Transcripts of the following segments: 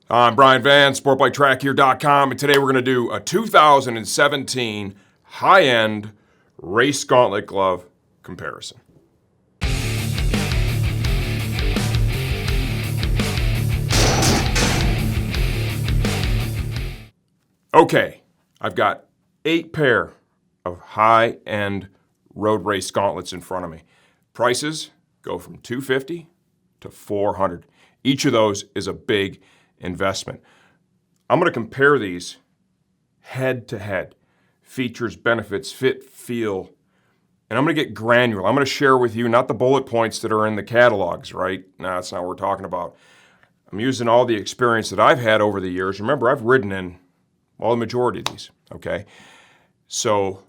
I'm Brian Van, SportbikeTrackGear.com, and today we're going to do a 2017 high-end race gauntlet glove comparison. Okay, I've got 8 pair of high-end road race gauntlets in front of me. Prices go from $250 to $400. Each of those is a big investment. I'm going to compare these head to head. Features, benefits, fit, feel, and I'm going to get granular. I'm going to share with you not the bullet points that are in the catalogs, right? No, that's not what we're talking about. I'm using all the experience that I've had over the years. Remember, I've ridden in the majority of these, okay? So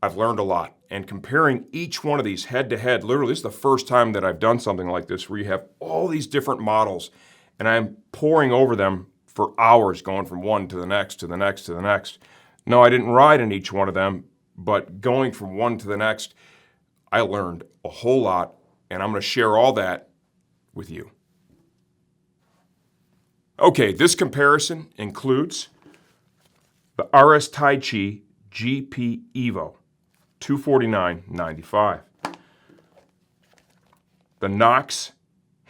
I've learned a lot. And comparing each one of these head to head, literally this is the first time that I've done something like this where you have all these different models and I'm poring over them for hours, going from one to the next, to the next, to the next. No, I didn't ride in each one of them, but going from one to the next, I learned a whole lot, and I'm going to share all that with you. Okay, this comparison includes the RS Taichi GP-EVO, $249.95. The Knox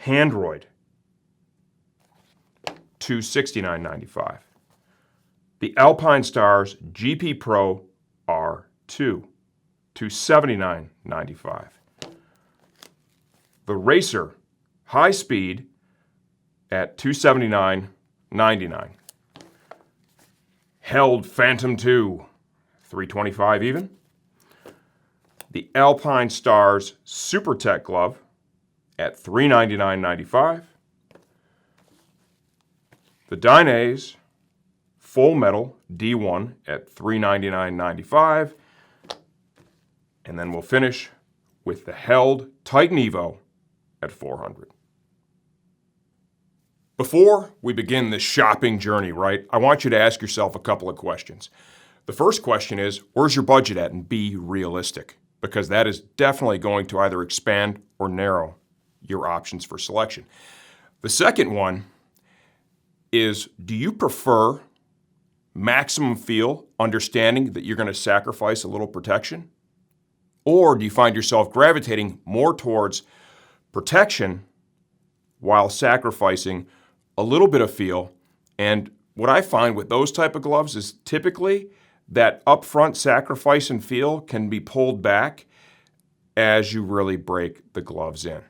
Handroid, $269.95. The Alpinestars GP Pro R2, $279.95. The Racer High Speed at $279.99. Held Phantom 2, $325 even. The Alpinestars Supertech glove at $399.95. The Dainese Full Metal D1 at $399.95. And then we'll finish with the held Titan Evo at $400. Before we begin this shopping journey, right, I want you to ask yourself a couple of questions. The first question is, where's your budget at? And be realistic, because that is definitely going to either expand or narrow your options for selection. The second one is, do you prefer maximum feel, understanding that you're going to sacrifice a little protection? Or do you find yourself gravitating more towards protection while sacrificing a little bit of feel? And what I find with those type of gloves is typically that upfront sacrifice and feel can be pulled back as you really break the gloves in.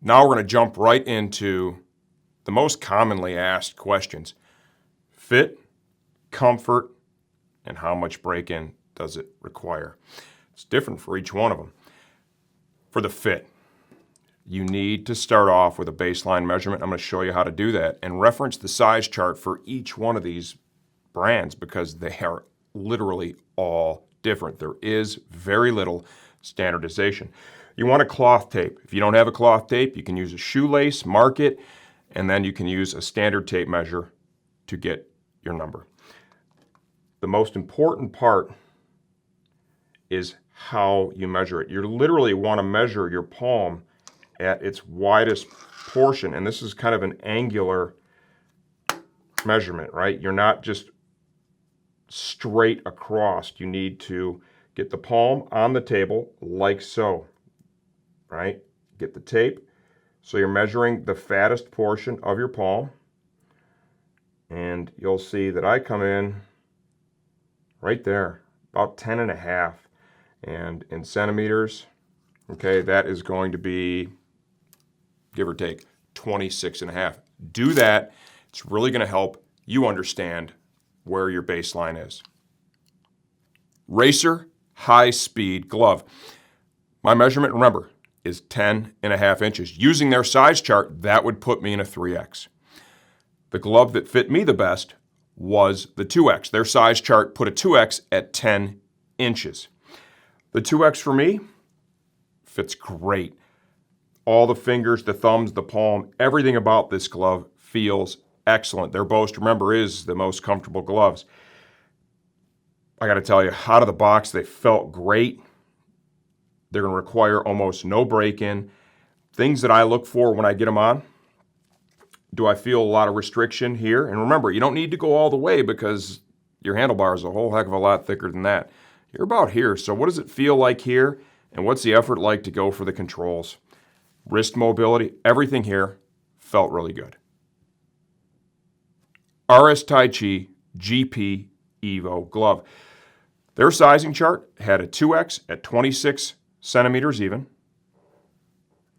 Now we're going to jump right into the most commonly asked questions: fit, comfort, and how much break-in does it require? It's different for each one of them. For the fit, you need to start off with a baseline measurement. I'm going to show you how to do that and reference the size chart for each one of these brands because they are literally all different. There is very little standardization. You want a cloth tape. If you don't have a cloth tape, you can use a shoelace, mark it, and then you can use a standard tape measure to get your number. The most important part is how you measure it. You literally want to measure your palm at its widest portion, and this is kind of an angular measurement, right? You're not just straight across. You need to get the palm on the table like so, right? Get the tape. So you're measuring the fattest portion of your palm, and you'll see that I come in right there, about 10.5, and in centimeters, okay, that is going to be, give or take, 26.5. Do that. It's really going to help you understand where your baseline is. Racer High Speed glove. My measurement, remember, is 10.5 inches. Using their size chart, that would put me in a 3X. The glove that fit me the best was the 2X. Their size chart put a 2X at 10 inches. The 2X for me fits great. All the fingers, the thumbs, the palm, everything about this glove feels excellent. Their boast, remember, is the most comfortable gloves. I got to tell you, out of the box, they felt great. They're going to require almost no break-in. Things that I look for when I get them on: Do I feel a lot of restriction here? And remember, you don't need to go all the way because your handlebar is a whole heck of a lot thicker than that. You're about here. So what does it feel like here? And what's the effort like to go for the controls? Wrist mobility, everything here felt really good. RS Taichi GP-EVO glove. Their sizing chart had a 2X at 26 centimeters even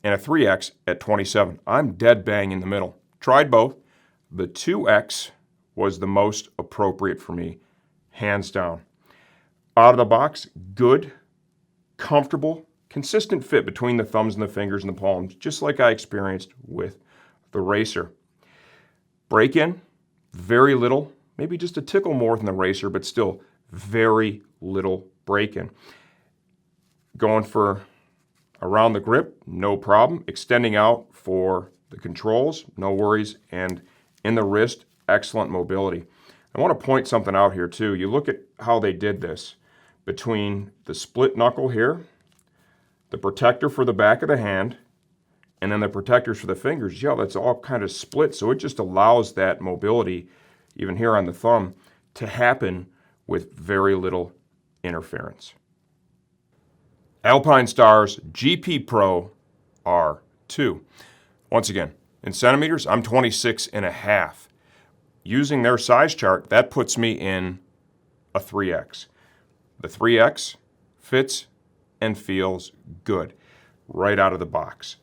and a 3X at 27. I'm dead bang in the middle. Tried both. The 2X was the most appropriate for me, hands down. Out of the box, good, comfortable, consistent fit between the thumbs and the fingers and the palms, just like I experienced with the Racer. Break-in, very little, maybe just a tickle more than the Racer, but still very little break-in. Going for around the grip, no problem. Extending out for the controls, no worries. And in the wrist, excellent mobility. I want to point something out here too. You look at how they did this between the split knuckle here, the protector for the back of the hand, and then the protectors for the fingers. Yeah, that's all kind of split, so it just allows that mobility, even here on the thumb, to happen with very little interference. Alpinestars GP Pro R2. Once again, in centimeters, I'm 26.5. Using their size chart, that puts me in a 3X. The 3X fits and feels good right out of the box.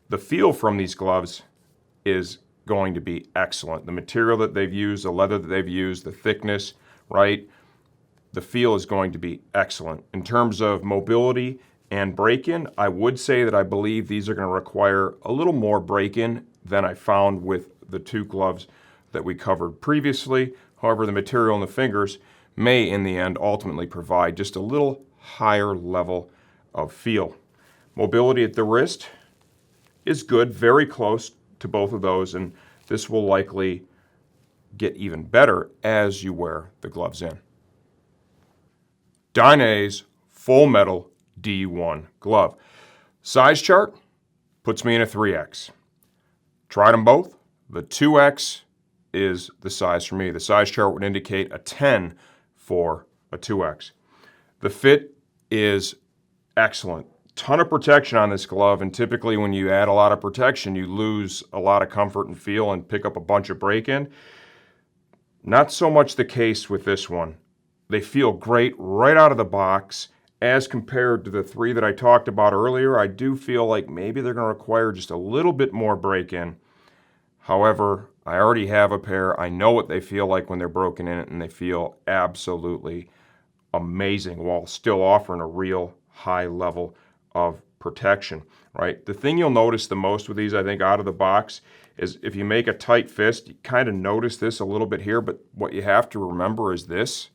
The feel from these gloves is going to be excellent. The material that they've used, the leather that they've used, the thickness, right? The feel is going to be excellent. In terms of mobility and break-in, I would say that I believe these are going to require a little more break-in than I found with the two gloves that we covered previously. However, the material in the fingers may, in the end, ultimately provide just a little higher level of feel. Mobility at the wrist is good, very close to both of those, and this will likely get even better as you wear the gloves in. Dainese Full Metal D1 glove. Size chart puts me in a 3X. Tried them both. The 2X is the size for me. The size chart would indicate a 10 for a 2X. The fit is excellent. Ton of protection on this glove, and typically when you add a lot of protection, you lose a lot of comfort and feel and pick up a bunch of break-in. Not so much the case with this one. They feel great right out of the box as compared to the three that I talked about earlier. I do feel like maybe they're going to require just a little bit more break-in. However, I already have a pair. I know what they feel like when they're broken in, and they feel absolutely amazing while still offering a real high level of protection, right? The thing you'll notice the most with these, I think, out of the box is if you make a tight fist, you kind of notice this a little bit here, but what you have to remember is this,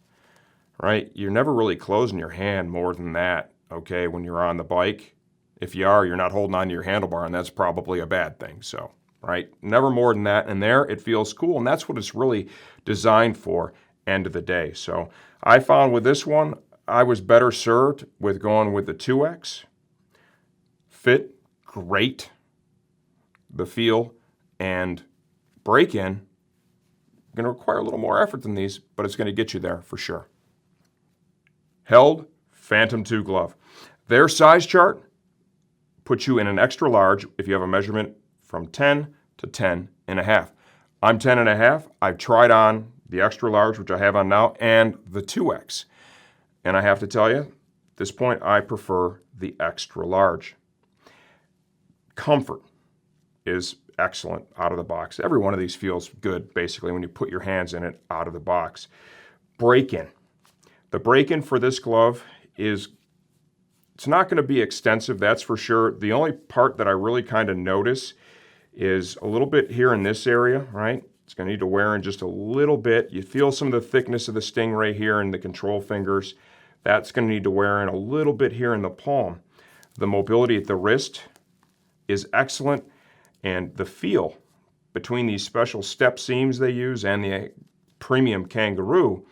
right? You're never really closing your hand more than that, okay, when you're on the bike. If you are, you're not holding on to your handlebar, and that's probably a bad thing, so, right? Never more than that, and there it feels cool, and that's what it's really designed for, end of the day. So I found with this one, I was better served with going with the 2X. Fit, great. The feel and break-in, going to require a little more effort than these, but it's going to get you there for sure. Held Phantom 2 glove. Their size chart puts you in an extra large if you have a measurement from 10 to 10.5. I'm 10.5. I've tried on the extra large, which I have on now, and the 2X. And I have to tell you, at this point, I prefer the extra large. Comfort is excellent out of the box. Every one of these feels good, basically, when you put your hands in it out of the box. Break-in. The break-in for this glove it's not going to be extensive, that's for sure. The only part that I really kind of notice is a little bit here in this area, right? It's going to need to wear in just a little bit. You feel some of the thickness of the Stingray here in the control fingers. That's going to need to wear in a little bit here in the palm. The mobility at the wrist is excellent, and the feel between these special step seams they use and the premium kangaroo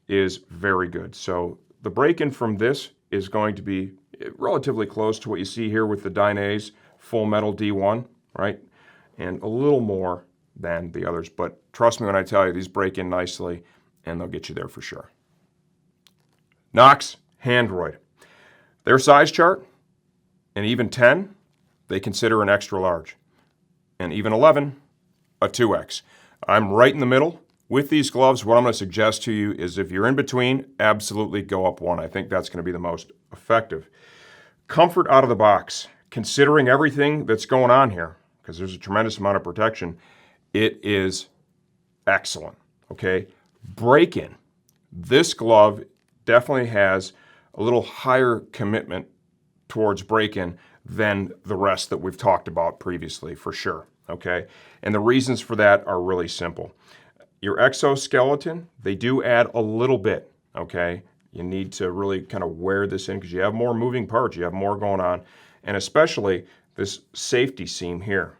is very good. So the break-in from this is going to be relatively close to what you see here with the Dainese Full Metal D1, right? and a little more than the others. But trust me when I tell you, these break in nicely and they'll get you there for sure. Knox Handroid. Their size chart, and even 10, they consider an extra large. And even 11, a 2X. I'm right in the middle. With these gloves, what I'm going to suggest to you is if you're in between, absolutely go up one. I think that's going to be the most effective. Comfort out of the box. Considering everything that's going on here, because there's a tremendous amount of protection, it is excellent, okay? Break-in. This glove definitely has a little higher commitment towards break-in than the rest that we've talked about previously, for sure, okay? And the reasons for that are really simple. Your exoskeleton, they do add a little bit, okay? You need to really kind of wear this in because you have more moving parts, you have more going on, and especially this safety seam here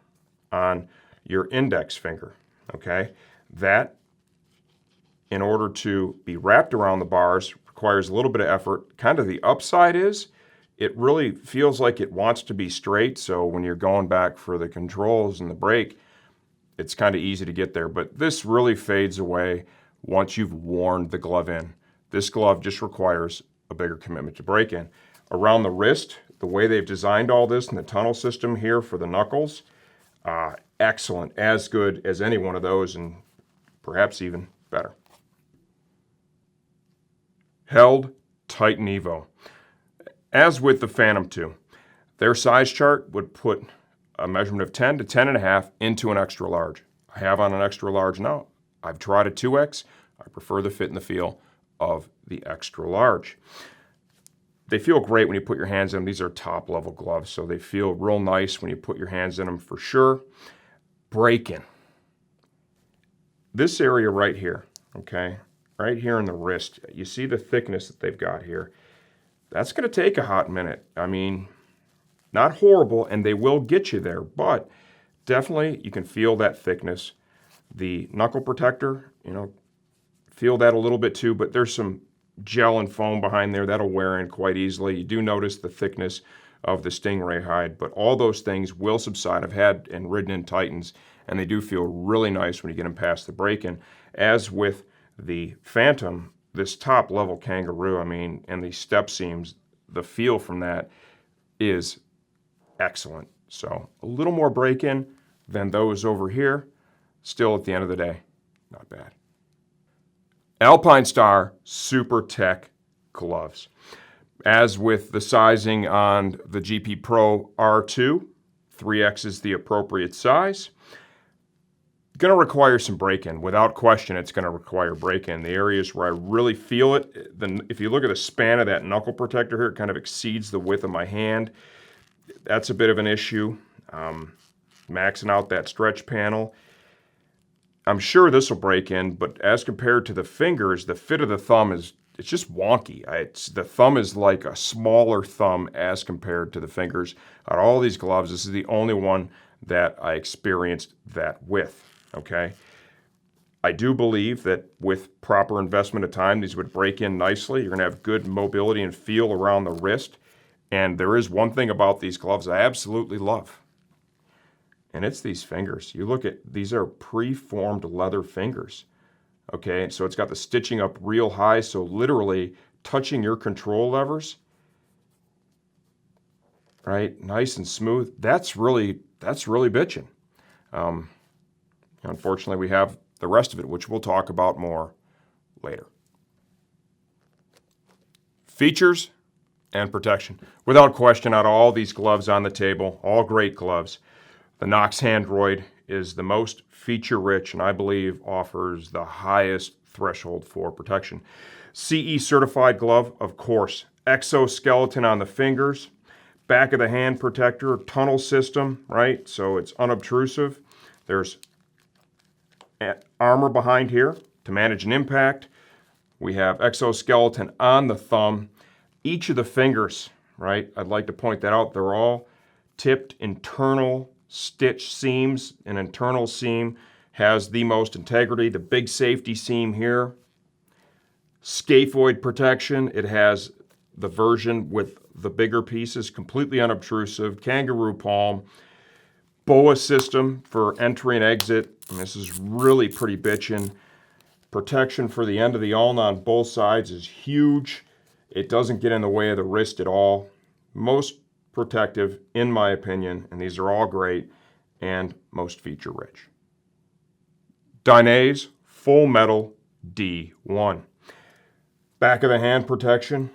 on your index finger, okay? That, in order to be wrapped around the bars, requires a little bit of effort. Kind of the upside is, it really feels like it wants to be straight, so when you're going back for the controls and the brake, it's kind of easy to get there, but this really fades away once you've worn the glove in. This glove just requires a bigger commitment to break in. Around the wrist, the way they've designed all this and the tunnel system here for the knuckles, excellent, as good as any one of those, and perhaps even better. Held Titan Evo. As with the Phantom 2, their size chart would put a measurement of 10 to 10.5 into an extra large. I have on an extra large now. I've tried a 2X. I prefer the fit and the feel of the extra large. They feel great when you put your hands in them. These are top level gloves, so they feel real nice when you put your hands in them for sure. Break-in. This area right here, okay, right here in the wrist, you see the thickness that they've got here. That's going to take a hot minute. I mean, not horrible, and they will get you there, but definitely you can feel that thickness. The knuckle protector, feel that a little bit too, but there's some gel and foam behind there that'll wear in quite easily. You do notice the thickness of the Stingray hide, but all those things will subside. I've had and ridden in Titans, and they do feel really nice when you get them past the break-in. As with the Phantom, this top level kangaroo, and the step seams, the feel from that is excellent. So a little more break-in than those over here. Still, at the end of the day, not bad. Alpinestars Supertech gloves. As with the sizing on the GP Pro R2, 3X is the appropriate size. Going to require some break-in. Without question, it's going to require break-in. The areas where I really feel it, then if you look at the span of that knuckle protector here, it kind of exceeds the width of my hand. That's a bit of an issue. Maxing out that stretch panel. I'm sure this will break in, but as compared to the fingers, the fit of the thumb it's just wonky. The thumb is like a smaller thumb as compared to the fingers. Out of all these gloves, this is the only one that I experienced that with, okay? I do believe that with proper investment of time, these would break in nicely. You're gonna have good mobility and feel around the wrist. And there is one thing about these gloves I absolutely love, and it's these fingers. You look at, these are pre-formed leather fingers, okay? So it's got the stitching up real high, so literally touching your control levers, right, nice and smooth, that's really bitching. Unfortunately, we have the rest of it, which we'll talk about more later. Features and protection. Without question, out of all these gloves on the table, all great gloves, the Knox Handroid is the most feature-rich and I believe offers the highest threshold for protection. CE certified glove, of course. Exoskeleton on the fingers, back of the hand protector, tunnel system, right? So it's unobtrusive. There's armor behind here to manage an impact. We have exoskeleton on the thumb. Each of the fingers, right? I'd like to point that out. They're all tipped internal stitch seams. An internal seam has the most integrity. The big safety seam here. Scaphoid protection. It has the version with the bigger pieces, completely unobtrusive. Kangaroo palm. BOA system for entry and exit. And this is really pretty bitchin'. Protection for the end of the ulna on both sides is huge. It doesn't get in the way of the wrist at all. Most protective, in my opinion, and these are all great, and most feature-rich. Dainese Full Metal D1. Back of the hand protection,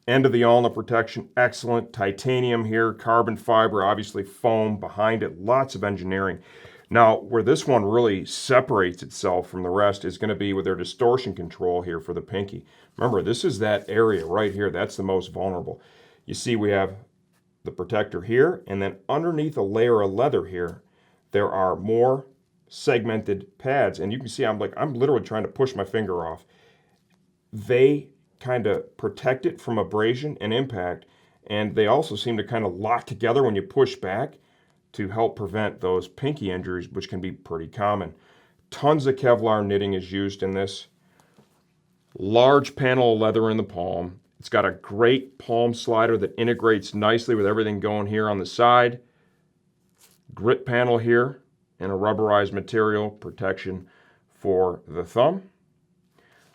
end of the ulna protection, excellent. Titanium here, carbon fiber, obviously foam behind it, lots of engineering. Now, where this one really separates itself from the rest is going to be with their distortion control here for the pinky. Remember, this is that area right here. That's the most vulnerable. You see we have the protector here, and then underneath a layer of leather here, there are more segmented pads. And you can see I'm literally trying to push my finger off. They kind of protect it from abrasion and impact, and they also seem to kind of lock together when you push back to help prevent those pinky injuries, which can be pretty common. Tons of Kevlar knitting is used in this. Large panel of leather in the palm. It's got a great palm slider that integrates nicely with everything going here on the side. Grip panel here and a rubberized material protection for the thumb.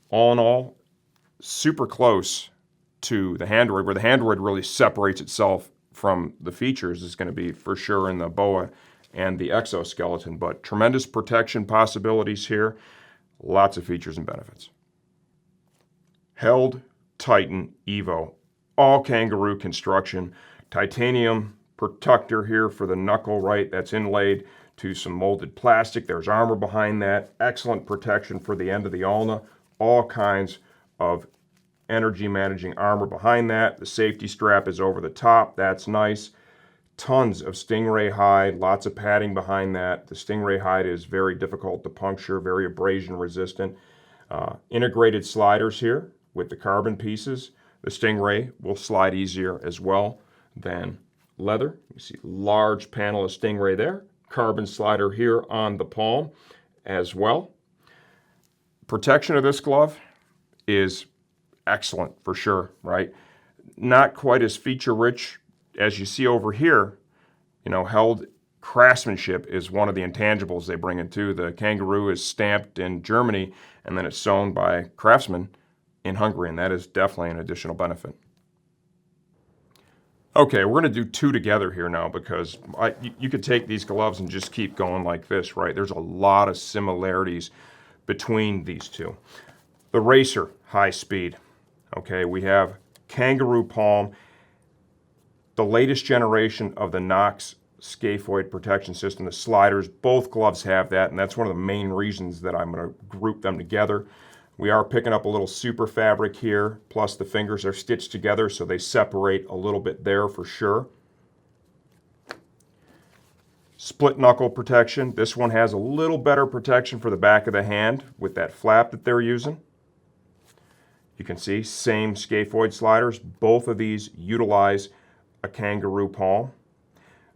All in all, super close to the Handroid, where the Handroid really separates itself from the features is going to be for sure in the BOA and the exoskeleton, but tremendous protection possibilities here, lots of features and benefits. Held Titan Evo, all kangaroo construction, titanium protector here for the knuckle, right? That's inlaid to some molded plastic. There's armor behind that, excellent protection for the end of the ulna, all kinds of energy managing armor behind that. The safety strap is over the top. That's nice. Tons of stingray hide, lots of padding behind that. The stingray hide is very difficult to puncture, very abrasion resistant. Integrated sliders here with the carbon pieces. The stingray will slide easier as well than leather. You see large panel of stingray there. Carbon slider here on the palm as well. Protection of this glove is excellent for sure, right? Not quite as feature-rich as you see over here. You know, Held craftsmanship is one of the intangibles they bring into. The kangaroo is stamped in Germany, and then it's sewn by craftsmen in Hungary, and that is definitely an additional benefit. Okay, we're going to do two together here now because you could take these gloves and just keep going like this, right? There's a lot of similarities between these two. The Racer, high speed. Okay, we have kangaroo palm, the latest generation of the Knox scaphoid protection system, the sliders. Both gloves have that, and that's one of the main reasons that I'm going to group them together. We are picking up a little super fabric here, plus the fingers are stitched together so they separate a little bit there for sure. Split knuckle protection. This one has a little better protection for the back of the hand with that flap that they're using. You can see, same scaphoid sliders. Both of these utilize a kangaroo palm.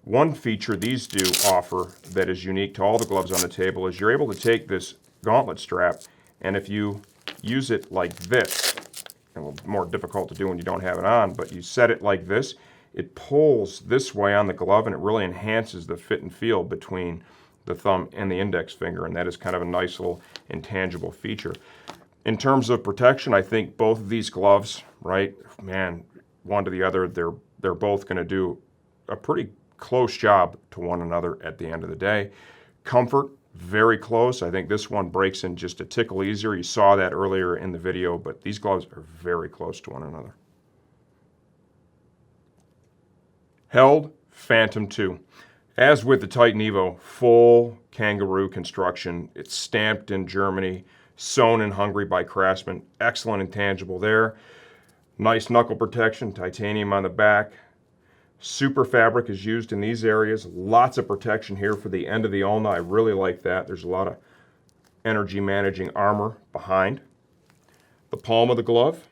One feature these do offer that is unique to all the gloves on the table is you're able to take this gauntlet strap, and if you use it like this, a little more difficult to do when you don't have it on, but you set it like this, it pulls this way on the glove, and it really enhances the fit and feel between the thumb and the index finger, and that is kind of a nice little intangible feature. In terms of protection, I think both of these gloves, right, man, one to the other, they're both going to do a pretty close job to one another at the end of the day. Comfort, very close. I think this one breaks in just a tickle easier. You saw that earlier in the video, but these gloves are very close to one another. Held Phantom 2. As with the Titan Evo, full kangaroo construction. It's stamped in Germany, sewn in Hungary by craftsmen. Excellent intangible there. Nice knuckle protection, titanium on the back. Super fabric is used in these areas. Lots of protection here for the end of the ulna. I really like that. There's a lot of energy managing armor behind. The palm of the glove.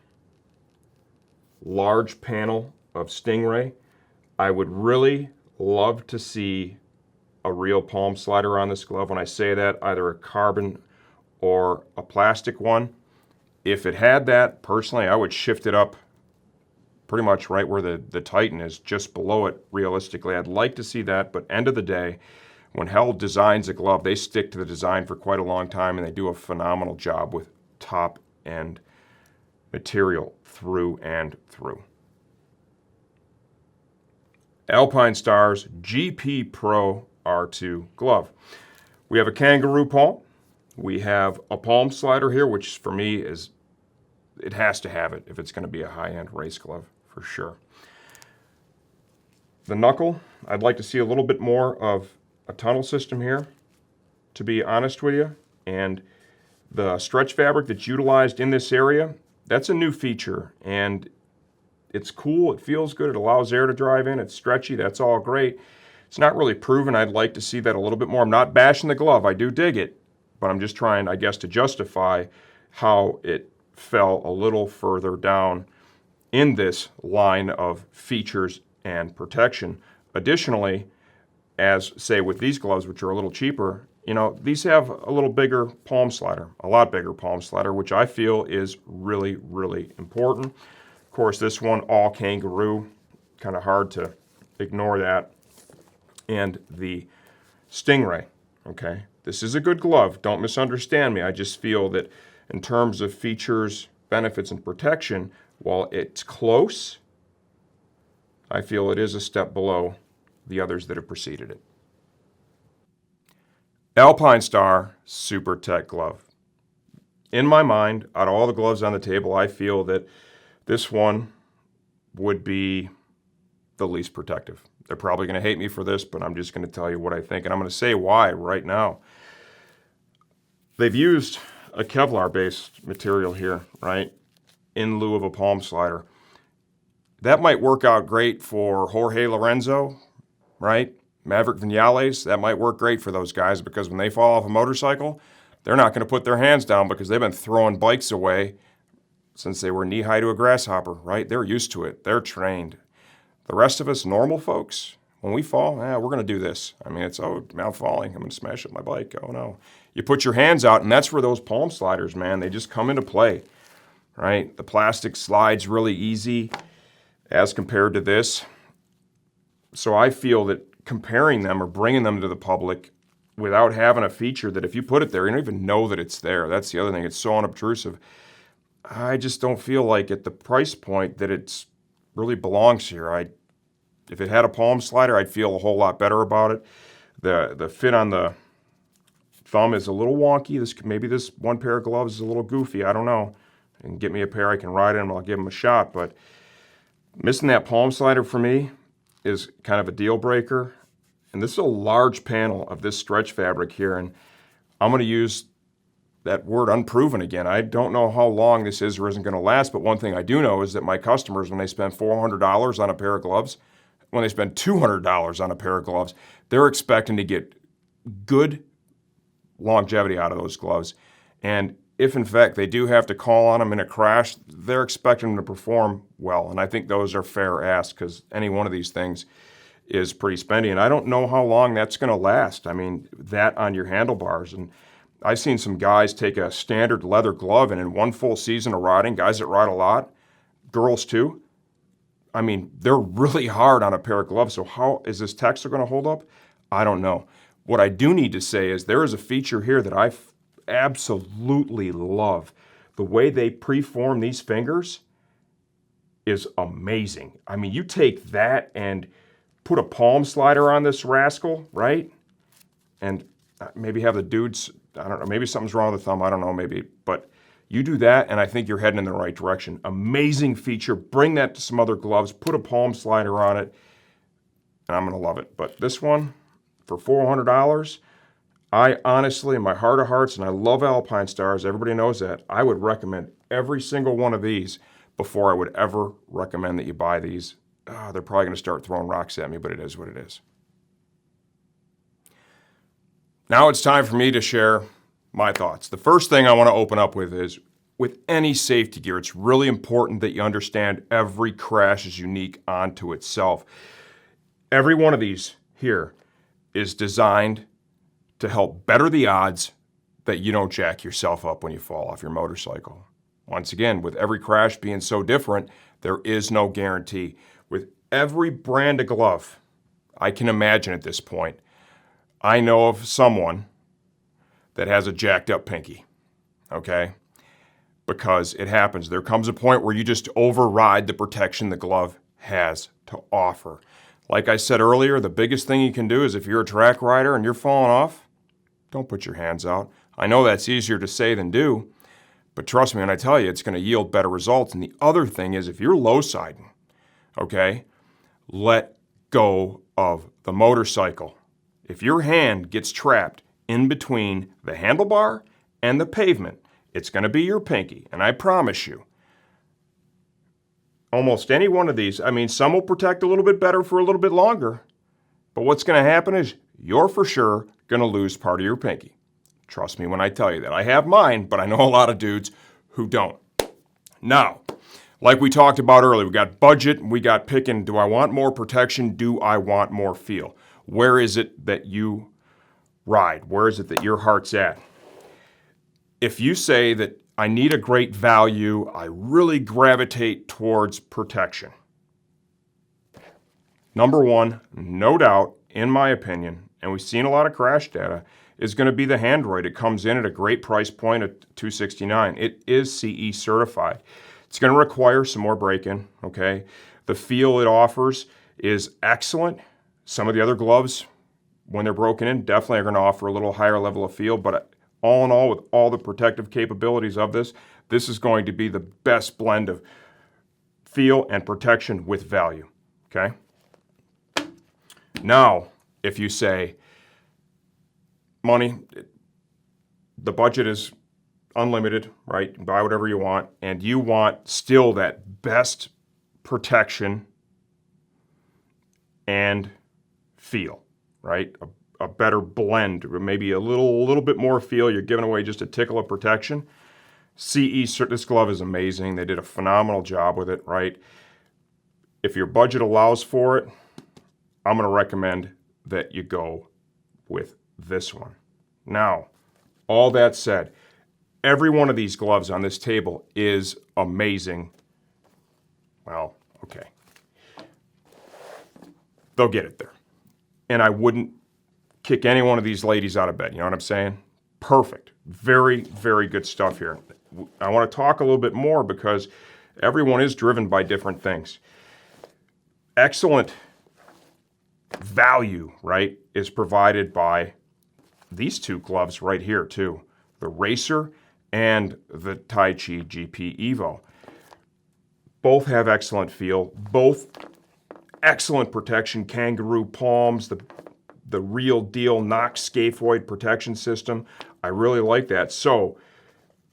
Large panel of stingray. I would really love to see a real palm slider on this glove. When I say that, either a carbon or a plastic one. If it had that, personally, I would shift it up pretty much right where the Titan is, just below it realistically. I'd like to see that, but end of the day, when Hell designs a glove, they stick to the design for quite a long time, and they do a phenomenal job with top-end material through and through. Alpinestars GP Pro R2 glove. We have a kangaroo palm. We have a palm slider here, which for me is, it has to have it if it's going to be a high-end race glove, for sure. The knuckle, I'd like to see a little bit more of a tunnel system here, to be honest with you. And the stretch fabric that's utilized in this area, that's a new feature. And it's cool, it feels good, it allows air to drive in, it's stretchy, that's all great. It's not really proven. I'd like to see that a little bit more. I'm not bashing the glove, I do dig it, but I'm just trying, I guess, to justify how it fell a little further down in this line of features and protection. Additionally, as say with these gloves, which are a little cheaper, you know, these have a little bigger palm slider, a lot bigger palm slider, which I feel is really, really important. Of course, this one, all kangaroo, kind of hard to ignore that. And the Stingray, okay? This is a good glove, don't misunderstand me. I just feel that in terms of features, benefits, and protection, while it's close, I feel it is a step below the others that have preceded it. Alpinestars Supertech glove. In my mind, out of all the gloves on the table, I feel that this one would be the least protective. They're probably going to hate me for this, but I'm just going to tell you what I think, and I'm going to say why right now. They've used a Kevlar-based material here, right, in lieu of a palm slider. That might work out great for Jorge Lorenzo, right? Maverick Vinales, that might work great for those guys, because when they fall off a motorcycle, they're not going to put their hands down because they've been throwing bikes away since they were knee-high to a grasshopper, right? They're used to it. They're trained. The rest of us normal folks, when we fall, we're going to do this. I mean, it's, oh, I'm falling. I'm going to smash up my bike. Oh, no. You put your hands out, and that's where those palm sliders, man, they just come into play, right? The plastic slides really easy as compared to this. So I feel that comparing them or bringing them to the public without having a feature that if you put it there, you don't even know that it's there. That's the other thing. It's so unobtrusive. I just don't feel like at the price point that it's really belongs here. If it had a palm slider, I'd feel a whole lot better about it. The fit on the thumb is a little wonky. Maybe this one pair of gloves is a little goofy. I don't know. And get me a pair I can ride in, I'll give them a shot. But missing that palm slider for me is kind of a deal breaker. And this is a large panel of this stretch fabric here, and I'm going to use that word unproven again. I don't know how long this is or isn't going to last, but one thing I do know is that my customers, when they spend $400 on a pair of gloves, when they spend $200 on a pair of gloves, they're expecting to get good longevity out of those gloves. And if in fact they do have to call on them in a crash, they're expecting them to perform well. And I think those are fair asks, because any one of these things is pretty spendy. And I don't know how long that's going to last. I mean, that on your handlebars. And I've seen some guys take a standard leather glove, and in one full season of riding, guys that ride a lot, girls too, I mean, they're really hard on a pair of gloves. So how is this texture going to hold up? I don't know. What I do need to say is there is a feature here that I absolutely love. The way they preform these fingers is amazing. I mean, you take that and put a palm slider on this rascal, right? And maybe have the dudes, I don't know, maybe something's wrong with the thumb, I don't know, maybe, but you do that and I think you're heading in the right direction. Amazing feature. Bring that to some other gloves, put a palm slider on it, and I'm going to love it. But this one, for $400, I honestly, in my heart of hearts, and I love Alpinestars, everybody knows that, I would recommend every single one of these before I would ever recommend that you buy these. They're probably going to start throwing rocks at me, but it is what it is. Now it's time for me to share my thoughts. The first thing I want to open up with is, with any safety gear, it's really important that you understand every crash is unique onto itself. Every one of these here is designed to help better the odds that you don't jack yourself up when you fall off your motorcycle. once again, with every crash being so different, there is no guarantee. With every brand of glove I can imagine at this point, I know of someone that has a jacked up pinky, okay? Because it happens. There comes a point where you just override the protection the glove has to offer. Like I said earlier, the biggest thing you can do is if you're a track rider and you're falling off, don't put your hands out. I know that's easier to say than do, but trust me when I tell you, it's going to yield better results. And the other thing is if you're low-siding, okay, let go of the motorcycle. If your hand gets trapped in between the handlebar and the pavement, it's going to be your pinky. And I promise you, almost any one of these, I mean, some will protect a little bit better for a little bit longer, but what's going to happen is you're for sure going to lose part of your pinky. Trust me when I tell you that. I have mine, but I know a lot of dudes who don't. Now, like we talked about earlier, we got budget, we got picking, do I want more protection? Do I want more feel? Where is it that you ride? Where is it that your heart's at? If you say that I need a great value, I really gravitate towards protection. Number one, no doubt, in my opinion, and we've seen a lot of crash data, is going to be the Handroid. It comes in at a great price point at $269. It is CE certified. It's going to require some more break-in, okay? The feel it offers is excellent. Some of the other gloves, when they're broken in, definitely are going to offer a little higher level of feel, but all in all, with all the protective capabilities of this, this is going to be the best blend of feel and protection with value, okay? Now, if you say, money, the budget is unlimited, right? You can buy whatever you want, and you want still that best protection and feel, right? A better blend, or maybe a little bit more feel. You're giving away just a tickle of protection. this glove is amazing. They did a phenomenal job with it, right? If your budget allows for it, I'm going to recommend that you go with this one. Now, all that said, every one of these gloves on this table is amazing. Well, okay. They'll get it there. And I wouldn't kick any one of these ladies out of bed. You know what I'm saying? Perfect. Very, very good stuff here. I want to talk a little bit more because everyone is driven by different things. Excellent value, right, is provided by these two gloves right here too. The Racer and the Taichi GP-EVO. Both have excellent feel. Both excellent protection. Kangaroo palms, the real deal Knox scaphoid protection system. I really like that. So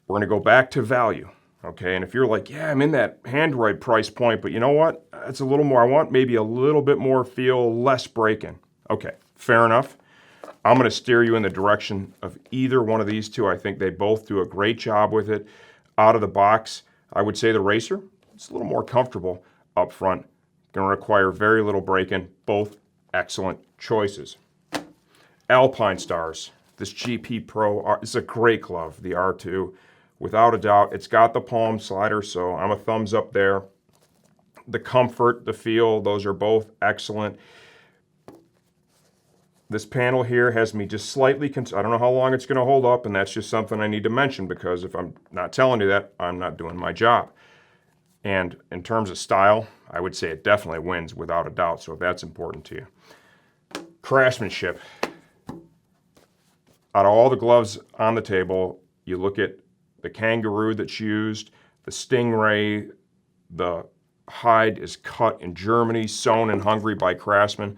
we're going to go back to value. Okay, and if you're like, yeah, I'm in that Handroid price point, but you know what? It's a little more. I want maybe a little bit more feel, less break-in. Okay, fair enough. I'm going to steer you in the direction of either one of these two. I think they both do a great job with it. Out of the box, I would say the Racer, it's a little more comfortable up front. Going to require very little break-in. Both excellent choices. Alpinestars, this GP Pro, it's a great glove, the R2. Without a doubt, it's got the palm slider, so I'm a thumbs up there. The comfort, the feel, those are both excellent. This panel here has me just slightly, I don't know how long it's going to hold up, and that's just something I need to mention because if I'm not telling you that, I'm not doing my job. And in terms of style, I would say it definitely wins without a doubt, so if that's important to you. Craftsmanship. Out of all the gloves on the table, you look at the Kangaroo that's used, the Stingray, the hide is cut in Germany, sewn in Hungary by craftsmen.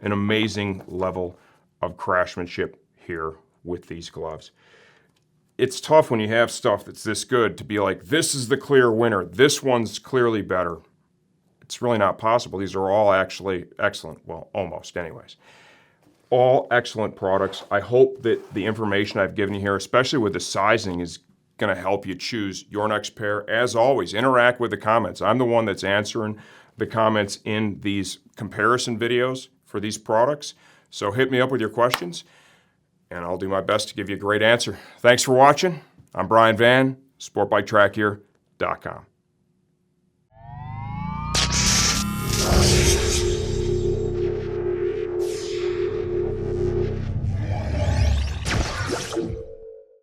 An amazing level of craftsmanship here with these gloves. It's tough when you have stuff that's this good to be like, this is the clear winner. This one's clearly better. It's really not possible. These are all actually excellent. Well, almost anyways. All excellent products. I hope that the information I've given you here, especially with the sizing, is going to help you choose your next pair. As always, interact with the comments. I'm the one that's answering the comments in these comparison videos for these products. So hit me up with your questions, and I'll do my best to give you a great answer. Thanks for watching. I'm Brian Van, Sportbike Track here. Alpinestars.com.